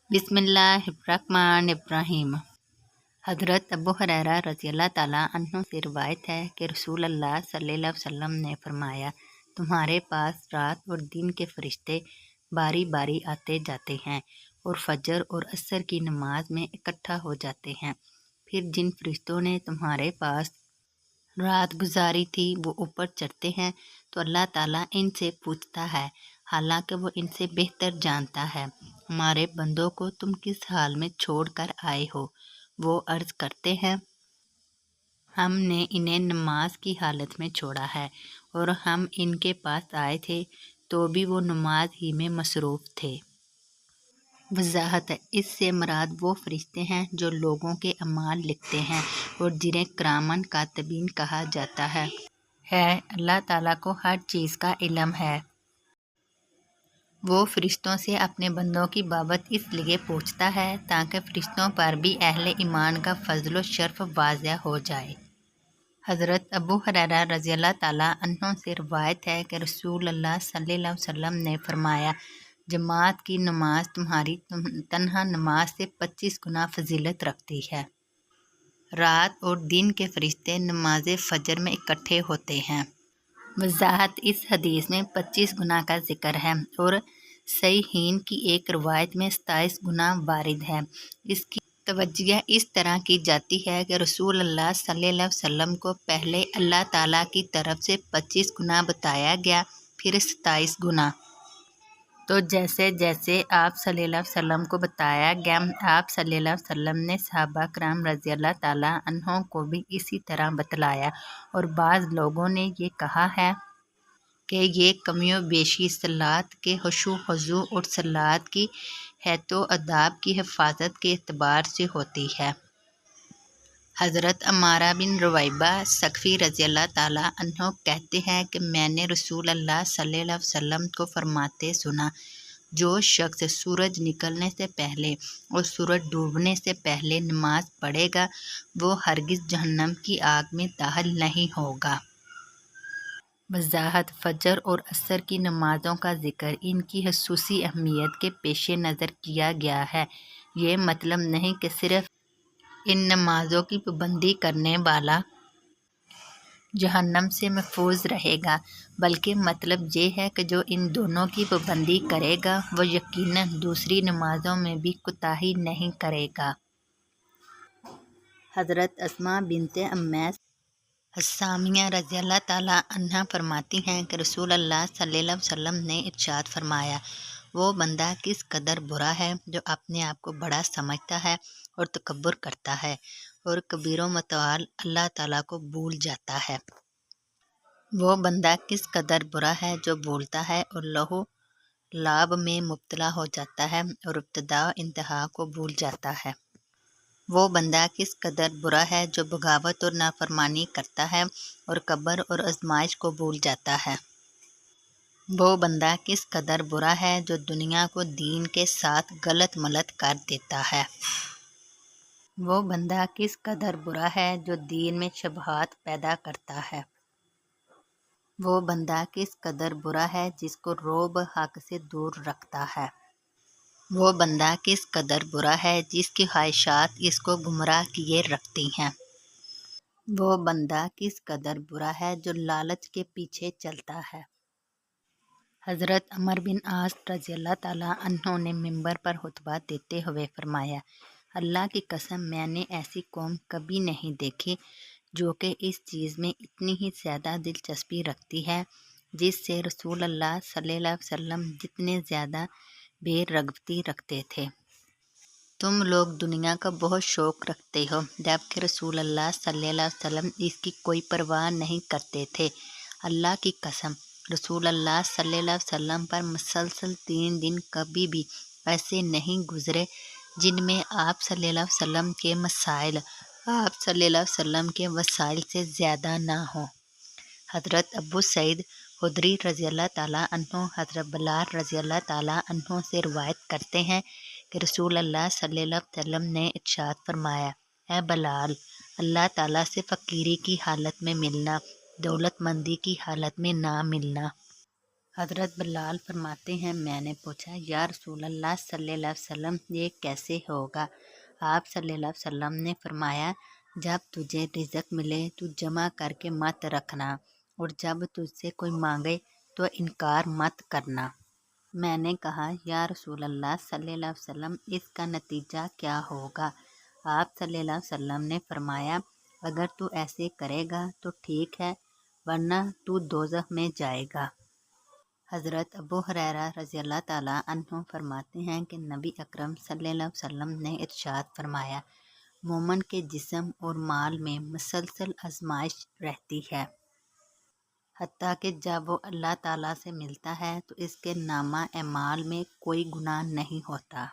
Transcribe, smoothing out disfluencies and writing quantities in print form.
बिस्मिल्लाहिर्रहमानिर्रहीम। हज़रत अबू हुरैरा रज़ियल्लाहु ताला अन्हु से रिवायत है कि रसूल अल्लाह सल्लल्लाहु अलैहि वसल्लम ने फरमाया, तुम्हारे पास रात और दिन के फरिश्ते बारी बारी आते जाते हैं और फजर और असर की नमाज में इकट्ठा हो जाते हैं। फिर जिन फरिश्तों ने तुम्हारे पास रात गुजारी थी वो ऊपर चढ़ते हैं तो अल्लाह ताला इनसे पूछता है, हालांकि वो इनसे बेहतर जानता है, हमारे बंदों को तुम किस हाल में छोड़ कर आए हो। वो अर्ज करते हैं, हमने इन्हें नमाज की हालत में छोड़ा है और हम इनके पास आए थे तो भी वो नमाज ही में मसरूफ़ थे। वजाहत है, इससे मुराद वो फरिश्ते हैं जो लोगों के अमाल लिखते हैं और जिन्हें किरामन कातिबीन कहा जाता है। अल्लाह ताला को हर चीज़ का इल्म है। वो फरिश्तों से अपने बंदों की बाबत इसलिए पूछता है ताकि फरिश्तों पर भी अहले ईमान का फजल व शर्फ वाज़िह हो जाए। हज़रत अबू हुरैरा रज़ियल्लाहु ताला अन्हु से रिवायत है कि रसूल अल्लाह सल्लल्लाहु अलैहि वसल्लम ने फरमाया, जमात की नमाज तुम्हारी तन्हा नमाज से 25 गुना फजीलत रखती है। रात और दिन के फरिश्ते नमाज फजर में इकट्ठे होते हैं। वजाहत, इस हदीस में 25 गुना का जिक्र है और सहीहीन की एक रवायत में 27 गुना वारिद है। इसकी तवज्जो इस तरह की जाती है कि रसूल अल्लाह सल्लल्लाहु अलैहि वसल्लम को पहले अल्लाह ताला की तरफ से 25 गुना बताया गया, फिर 27 गुना। तो जैसे जैसे आप सल्लल्लाहु अलैहि वसल्लम को बताया गया, आप सल्लल्लाहु अलैहि वसल्लम ने सहाबा कराम रज़ियल्लाहु ताला अन्हों को भी इसी तरह बतलाया। और बाज़ लोगों ने ये कहा है कि ये कमियों बेशी सलात के हुशू हुज़ू और सलात की हैतो अदाब की हिफाजत के एतबार से होती है। हज़रत अमारा बिन रुवैबा सकफ़ी रज़ियल्लाहु ताला अन्हु कहते हैं कि मैंने रसूल अल्लाह सल्लल्लाहु अलैहि वसल्लम को फरमाते सुना, जो शख्स सूरज निकलने से पहले और सूरज डूबने से पहले नमाज पढ़ेगा वो हरगिज़ जहन्नम की आग में दाखिल नहीं होगा। वजाहत, फजर और असर की नमाज़ों का जिक्र इनकी खसूसी अहमियत के पेश नज़र किया गया है। ये मतलब नहीं कि सिर्फ इन नमाज़ों की पाबंदी करने वाला जहन्नम से महफूज रहेगा, बल्कि मतलब ये है कि जो इन दोनों की पाबंदी करेगा वो यकीनन दूसरी नमाज़ों में भी कोताही नहीं करेगा। हज़रत अस्मा बिनते अम्मैस हस्सामिया रज़ियल्लाहु ताला अन्हा फरमाती हैं कि रसूल अल्लाह सल्लल्लाहु अलैहि वसल्लम ने इरशाद फरमाया, वो बंदा किस कदर बुरा है जो अपने आप को बड़ा समझता है और तकब्बुर करता है और कबीरों मतवाल अल्लाह ताला को भूल जाता है। वो बंदा किस कदर बुरा है जो बोलता है और लहू लाभ में मुब्तला हो जाता है और इब्तिदा इंतहा को भूल जाता है। वो बंदा किस कदर बुरा है जो बगावत और नाफरमानी करता है और कब्र और आजमाइश को भूल जाता है। वो बंदा किस कदर बुरा है जो दुनिया को दीन के साथ गलत मलत कर देता है। वो बंदा किस कदर बुरा है जो दीन में शबहात पैदा करता है। वो बंदा किस कदर बुरा है जिसको रोब हक से दूर रखता है। वो बंदा किस कदर बुरा है जिसकी ख्वाहिशात इसको गुमराह किए रखती हैं। वो बंदा किस कदर बुरा है जो लालच के पीछे चलता है। हज़रत अमर बिन आस रज़ियल्लाहु ताला अन्हों ने मिंबर पर खुतबा देते हुए फरमाया, अल्लाह की कसम मैंने ऐसी कौम कभी नहीं देखी जो कि इस चीज़ में इतनी ही ज़्यादा दिलचस्पी रखती है जिससे रसूल अल्लाह सल्लल्लाहु अलैहि वसल्लम जितने ज़्यादा बेरग़बती रखते थे। तुम लोग दुनिया का बहुत शौक़ रखते हो जबकि रसूल अल्लाह सल्लल्लाहु अलैहि वसल्लम इसकी कोई परवाह नहीं करते थे। अल्लाह की कसम, रसूल अल्लाह सल्लल्लाहु अलैहि वसल्लम पर मुसलसल 3 दिन कभी भी ऐसे नहीं गुज़रे जिनमें आप सल्लल्लाहु अलैहि वसल्लम के मसाइल आप सल्लल्लाहु अलैहि वसल्लम के वसाइल से ज़्यादा ना हो। हज़रत अबू सईद खुदरी रज़ियल्लाहु ताला अन्हु हज़रत बिलाल रज़ियल्लाहु ताला अन्हु से रिवायत करते हैं कि रसूल अल्लाह सल्लल्लाहु अलैहि वसल्लम ने इरशाद फरमाया, ऐ बिलाल, अल्लाह ताला से फ़कीरी की हालत में मिलना, दौलतमंदी की हालत में ना मिलना। حضرت بلال فرماتے ہیں میں نے پوچھا یا رسول اللہ صلی اللہ علیہ وسلم یہ کیسے ہوگا؟ آپ صلی اللہ علیہ وسلم نے فرمایا جب تجھے رزق ملے تو جمع کر کے مت رکھنا اور جب تجھ سے کوئی مانگے تو انکار مت کرنا۔ میں نے کہا یا رسول اللہ صلی اللہ علیہ وسلم اس کا نتیجہ کیا ہوگا؟ آپ صلی اللہ علیہ وسلم نے فرمایا اگر تو ایسے کرے گا تو ٹھیک ہے ورنہ تو دوزخ میں جائے گا۔ حضرت ابو ہریرہ رضی اللہ تعالیٰ عنہ فرماتے ہیں کہ نبی اکرم صلی اللہ علیہ وسلم نے ارشاد فرمایا مومن کے جسم اور مال میں مسلسل آزمائش رہتی ہے، حتیٰ کہ جب وہ اللہ تعالیٰ سے ملتا ہے تو اس کے نامہ اعمال میں کوئی گناہ نہیں ہوتا۔